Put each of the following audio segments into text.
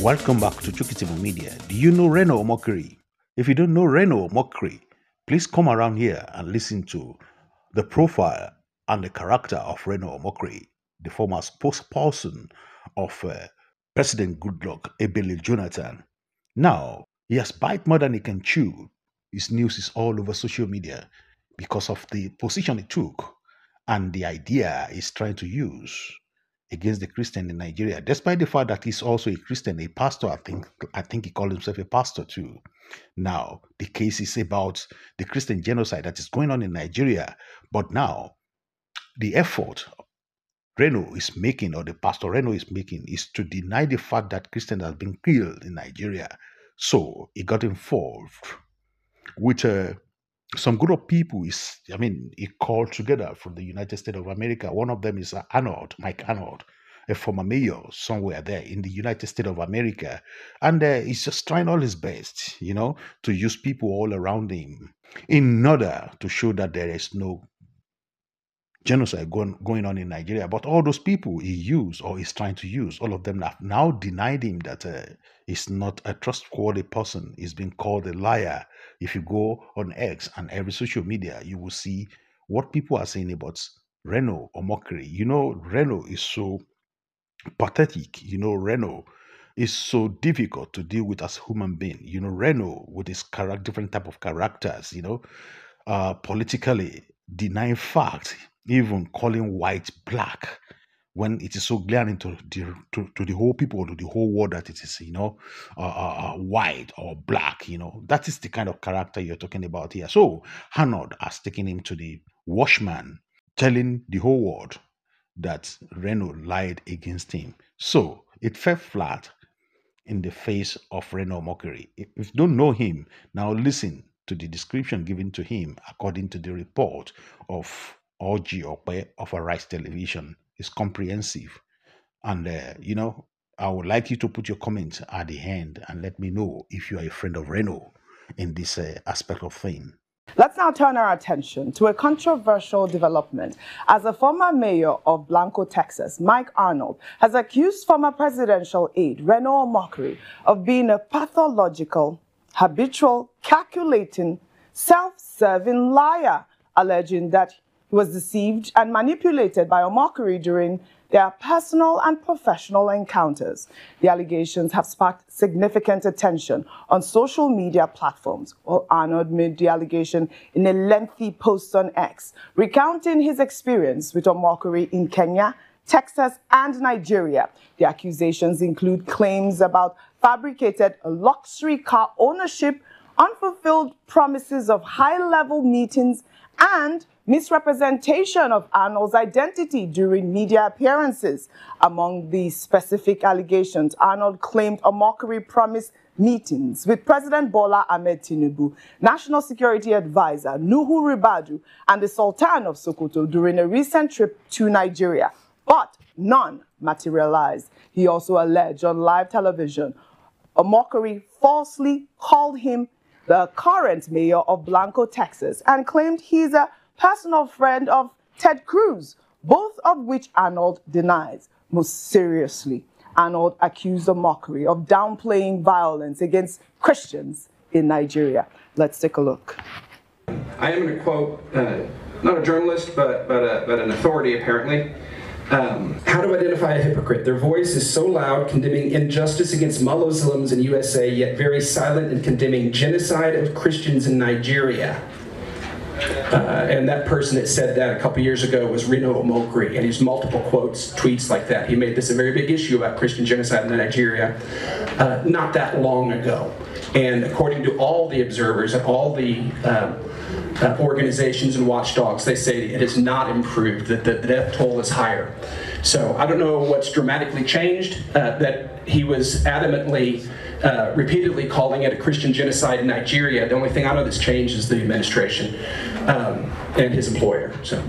Welcome back to Chukitivu Media. Do you know Reno Omokri? If you don't know Reno Omokri, please come around here and listen to the profile and the character of Reno Omokri, the former spokesperson of President Goodluck Ebele Jonathan. Now, he has bite more than he can chew. His news is all over social media because of the position he took and the idea he's trying to use against the Christian in Nigeria, despite the fact that he's also a Christian, a pastor. I think he called himself a pastor too. Now, the case is about the Christian genocide that is going on in Nigeria. But now, the effort Reno is making, or the pastor Reno is making, is to deny the fact that Christians have been killed in Nigeria. So he got involved with some group of people. He called together from the United States of America. One of them is Arnold, Mike Arnold, a former mayor somewhere there in the United States of America. And he's just trying all his best, to use people all around him in order to show that there is no genocide going on in Nigeria. But all those people he used or is trying to use, all of them have now denied him that he's not a trustworthy person. He's been called a liar. If you go on X and every social media, you will see what people are saying about Reno Omokri. Reno is so pathetic. Reno is so difficult to deal with as a human being. Reno with his different type of characters, politically denying facts, even calling white black when it is so glaring to the whole people, to the whole world, that it is, white or black. That is the kind of character you're talking about here. So Arnold has taken him to the watchman, telling the whole world that Reno lied against him. So it fell flat in the face of Reno Omokri. If you don't know him, now listen to the description given to him according to the report of Orji Ope of Arise Television. Is comprehensive. And, I would like you to put your comments at the end and let me know if you are a friend of Reno in this aspect of thing. Let's now turn our attention to a controversial development, as a former mayor of Blanco, Texas, Mike Arnold, has accused former presidential aide Reno Omokri of being a pathological, habitual, calculating, self-serving liar, alleging that he was deceived and manipulated by Omokri during their personal and professional encounters. The allegations have sparked significant attention on social media platforms. Well, Arnold made the allegation in a lengthy post on X, recounting his experience with Omokri in Kenya, Texas, and Nigeria. The accusations include claims about fabricated luxury car ownership, unfulfilled promises of high-level meetings, and misrepresentation of Arnold's identity during media appearances. Among the specific allegations, Arnold claimed Omokri promised meetings with President Bola Ahmed Tinubu, National Security Advisor Nuhu Ribadu, and the Sultan of Sokoto during a recent trip to Nigeria, but none materialized. He also alleged on live television Omokri falsely called him the current mayor of Blanco, Texas, and claimed he's a personal friend of Ted Cruz, both of which Arnold denies. Most seriously, Arnold accused Omokri of downplaying violence against Christians in Nigeria. Let's take a look. I am going to quote, not a journalist, but an authority apparently. How to identify a hypocrite? Their voice is so loud, condemning injustice against Muslims in USA, yet very silent in condemning genocide of Christians in Nigeria. And that person that said that a couple years ago was Reno Omokri, and he's multiple quotes, tweets like that. He made this a very big issue about Christian genocide in Nigeria not that long ago. And according to all the observers and all the organizations and watchdogs, they say it has not improved, that the death toll is higher. So I don't know what's dramatically changed, that he was adamantly, repeatedly calling it a Christian genocide in Nigeria. The only thing I know that's changed is the administration and his employer. So.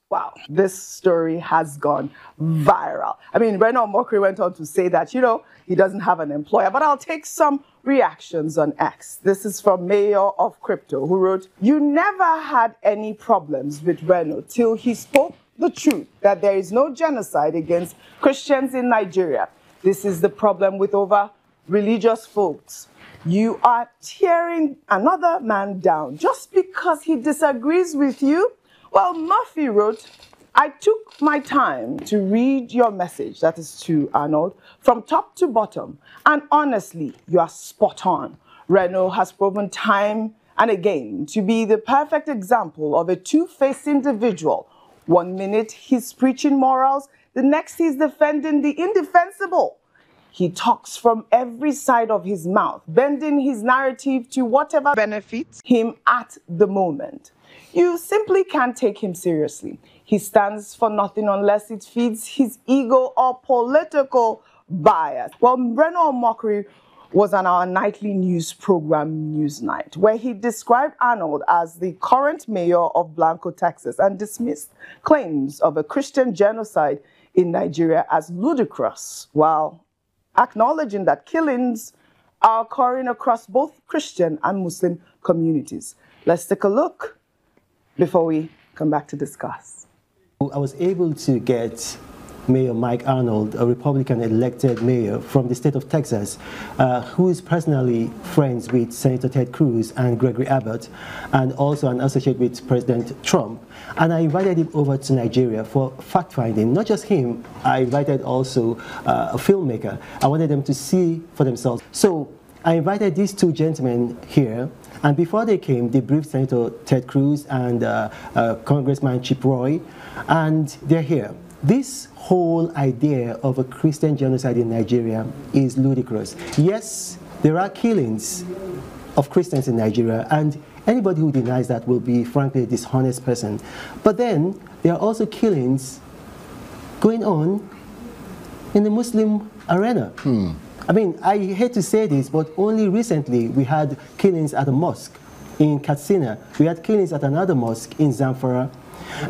Wow, this story has gone viral. I mean, Reno Omokri went on to say that, he doesn't have an employer, but I'll take some reactions on X. This is from Mayor of Crypto, who wrote, "You never had any problems with Reno till he spoke the truth that there is no genocide against Christians in Nigeria. This is the problem with over religious folks. You are tearing another man down just because he disagrees with you. Well, Murphy wrote, I took my time to read your message, that is to Arnold, from top to bottom. And honestly, you are spot on. Reno has proven time and again to be the perfect example of a two-faced individual. 1 minute he's preaching morals, the next he's defending the indefensible. He talks from every side of his mouth, bending his narrative to whatever benefits him at the moment. You simply can't take him seriously. He stands for nothing unless it feeds his ego or political bias. Well, Reno Omokri was on our nightly news program, Newsnight, where he described Arnold as the current mayor of Blanco, Texas, and dismissed claims of a Christian genocide in Nigeria as ludicrous, while acknowledging that killings are occurring across both Christian and Muslim communities. Let's take a look before we come back to discuss. I was able to get Mayor Mike Arnold, a Republican elected mayor from the state of Texas, who is personally friends with Senator Ted Cruz and Gregory Abbott, and also an associate with President Trump. And I invited him over to Nigeria for fact-finding. Not just him, I invited also a filmmaker. I wanted them to see for themselves. So I invited these two gentlemen here, and before they came, they briefed Senator Ted Cruz and Congressman Chip Roy, and they're here. This whole idea of a Christian genocide in Nigeria is ludicrous. Yes, there are killings of Christians in Nigeria, and anybody who denies that will be, frankly, a dishonest person. But then, there are also killings going on in the Muslim arena. I mean, I hate to say this, but only recently we had killings at a mosque in Katsina. We had killings at another mosque in Zamfara.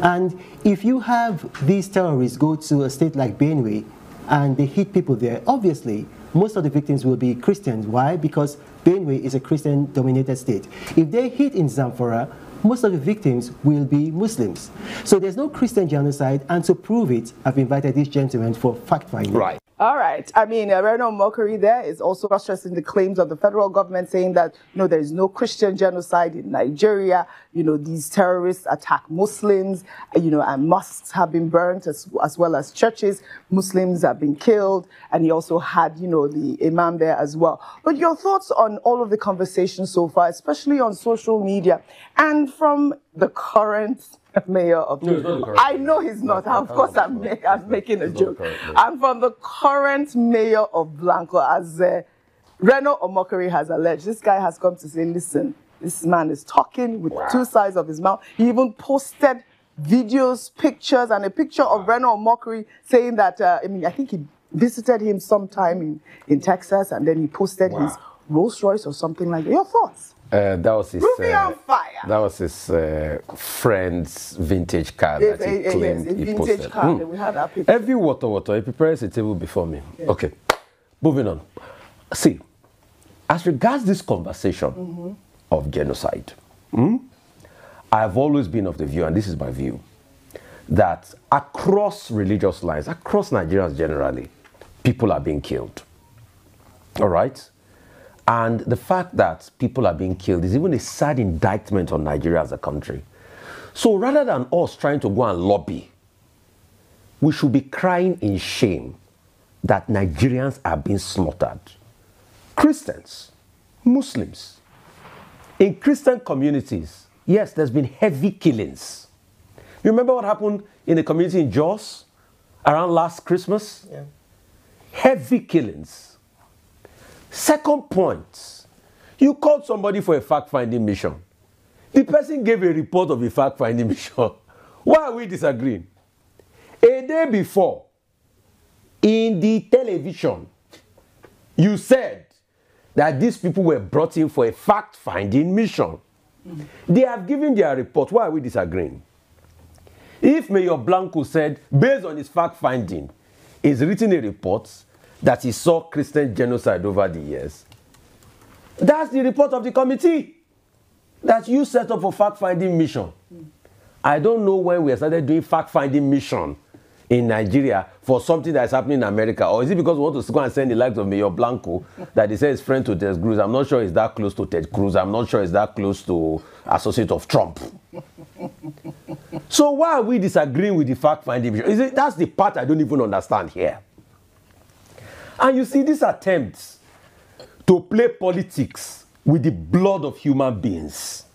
And if you have these terrorists go to a state like Benue and they hit people there, obviously, most of the victims will be Christians. Why? Because Benue is a Christian-dominated state. If they hit in Zamfara, most of the victims will be Muslims. So there's no Christian genocide, and to prove it, I've invited these gentlemen for fact-finding. Right. All right. I mean, Reno Omokri there is also stressing the claims of the federal government, saying that, there is no Christian genocide in Nigeria. These terrorists attack Muslims, and mosques have been burnt as well as churches. Muslims have been killed. And he also had, the imam there as well. But your thoughts on all of the conversations so far, especially on social media, and from the current mayor of... No, he's not the current. I know he's not. Of course, I'm making a joke. I'm from the current mayor of Blanco, as Reno Omokri has alleged. This guy has come to say, listen, this man is talking with two sides of his mouth. He even posted videos, pictures, and a picture of Reno Omokri saying that, I think he visited him sometime in Texas, and then he posted his Rolls Royce or something like that. Your thoughts? That was his. On fire. That was his friend's vintage car that he claimed he posted. Car. We had that picture. Every water, he prepares a table before me. Yeah. Okay, moving on. See, as regards this conversation of genocide, I have always been of the view, and this is my view, that across religious lines, across Nigerians generally, people are being killed. All right? And the fact that people are being killed is even a sad indictment on Nigeria as a country. So rather than us trying to go and lobby, we should be crying in shame that Nigerians are being slaughtered. Christians, Muslims. In Christian communities, yes, there's been heavy killings. You remember what happened in the community in Jos around last Christmas? Yeah. Heavy killings. Second point, you called somebody for a fact-finding mission. The person gave a report of a fact-finding mission. Why are we disagreeing? A day before, in the television, you said that these people were brought in for a fact-finding mission. They have given their report. Why are we disagreeing? If Mayor Blanco said, based on his fact-finding, he's written a report that he saw Christian genocide over the years, that's the report of the committee that you set up for fact-finding mission. I don't know when we started doing fact-finding mission in Nigeria for something that's happening in America? Or is it because we want to go and send the likes of Mayor Blanco that they say is friend to Ted Cruz? I'm not sure it's that close to Ted Cruz. I'm not sure it's that close to associate of Trump. So why are we disagreeing with the fact-finding mission? That's the part I don't even understand here. And you see these attempts to play politics with the blood of human beings.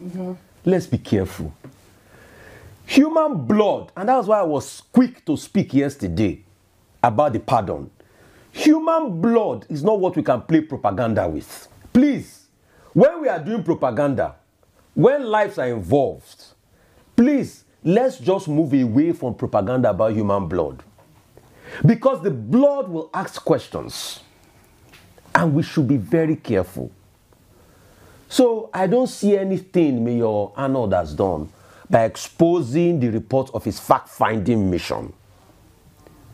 Let's be careful. Human blood, and that's why I was quick to speak yesterday about the pardon. Human blood is not what we can play propaganda with. Please, when we are doing propaganda, when lives are involved, please, let's just move away from propaganda about human blood. Because the blood will ask questions. And we should be very careful. So I don't see anything Mayor Arnold has done by exposing the report of his fact-finding mission.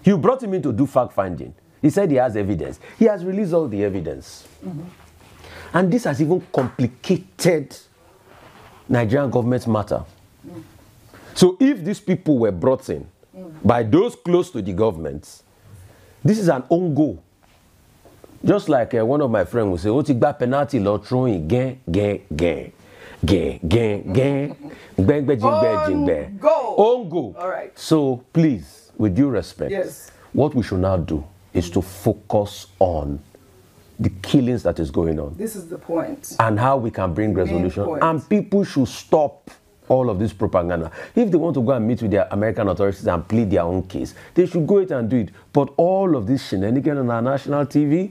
You brought him in to do fact-finding. He said he has evidence. He has released all the evidence. And this has even complicated Nigerian government matter. So if these people were brought in by those close to the government, this is an own goal. Just like one of my friends will say, "Oh, tigba penalty law throwing gang." Own goal. All right. So please, with due respect, Yes. what we should now do is to focus on the killings that is going on. This is the point. And how we can bring resolution. point. And people should stop all of this propaganda. If they want to go and meet with their American authorities and plead their own case, they should go ahead and do it. But all of this shenanigans on our national TV,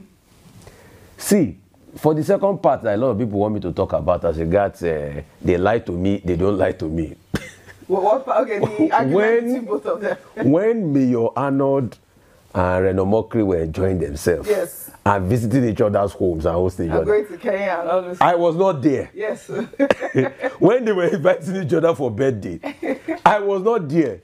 see, for the second part that a lot of people want me to talk about as regards they lie to me, they don't lie to me. Okay, the argument between both of them. When Mayor Arnold and Reno Omokri were enjoying themselves Yes. and visiting each other's homes and hosting each I'm other, going to Kenya and all this. I was not there. Yes. When they were inviting each other for birthday, I was not there.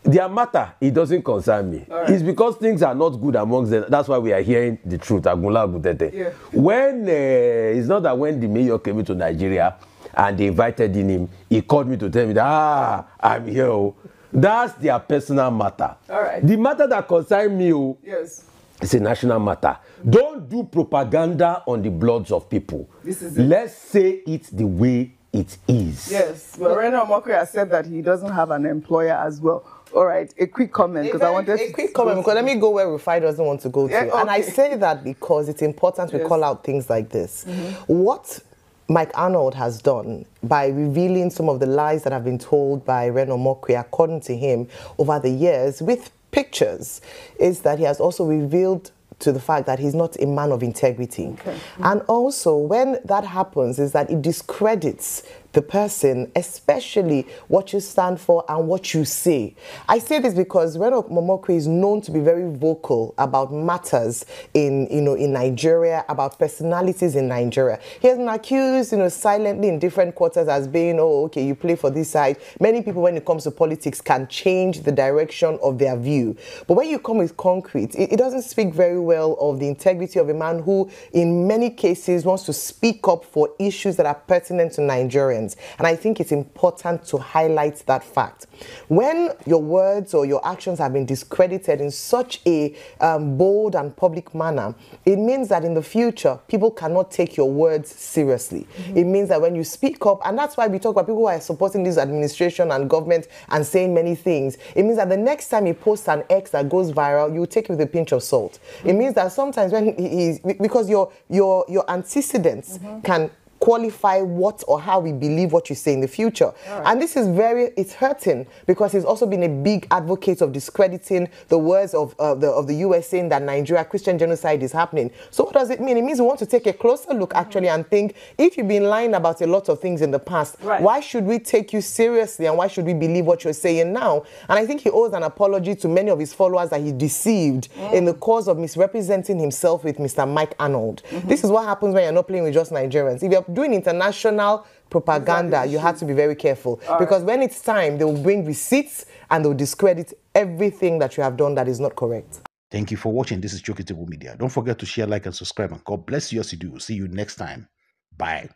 Their matter, it doesn't concern me. Right. It's because things are not good amongst them. That's why we are hearing the truth. Agunla Agutete. Yeah. When it's not that when the mayor came into Nigeria and they invited him, he called me to tell me that I'm here. Oh. That's their personal matter. All right. The matter that concerns me, oh, Yes. it's a national matter. Don't do propaganda on the bloods of people. This is it. Let's say it the way it is. Yes. But Reno Omokri has said that he doesn't have an employer as well. All right. A quick comment because I wanted a quick comment because let me go where Rufai doesn't want to go to. Yeah, okay. And I say that because it's important we call out things like this. What Mike Arnold has done by revealing some of the lies that have been told by Reno Omokri, according to him, over the years with pictures, is that he has also revealed to the fact that he's not a man of integrity. Okay. And also, when that happens, is that it discredits the person, especially what you stand for and what you say. I say this because Reno Omokri is known to be very vocal about matters in Nigeria, about personalities in Nigeria. He has been accused, silently in different quarters as being, oh, okay, you play for this side. Many people, when it comes to politics, can change the direction of their view. But when you come with concrete, it doesn't speak very well of the integrity of a man who, in many cases, wants to speak up for issues that are pertinent to Nigerians. And I think it's important to highlight that fact. When your words or your actions have been discredited in such a bold and public manner, it means that in the future, people cannot take your words seriously. It means that when you speak up, and that's why we talk about people who are supporting this administration and government and saying many things, it means that the next time he posts an X that goes viral, you take it with a pinch of salt. It means that sometimes when he's, because your antecedents can qualify what or how we believe what you say in the future. Right. And this is it's hurting because he's also been a big advocate of discrediting the words of the US saying that Nigeria Christian genocide is happening. So what does it mean? It means we want to take a closer look actually and think, if you've been lying about a lot of things in the past, why should we take you seriously and why should we believe what you're saying now? And I think he owes an apology to many of his followers that he deceived in the cause of misrepresenting himself with Mr. Mike Arnold. This is what happens when you're not playing with just Nigerians. If you're doing international propaganda, you have to be very careful. Because when it's time, they will bring receipts and they'll discredit everything that you have done that is not correct. Thank you for watching. This is Chokitable Media. Don't forget to share, like, and subscribe. And God bless you as you do. See you next time. Bye.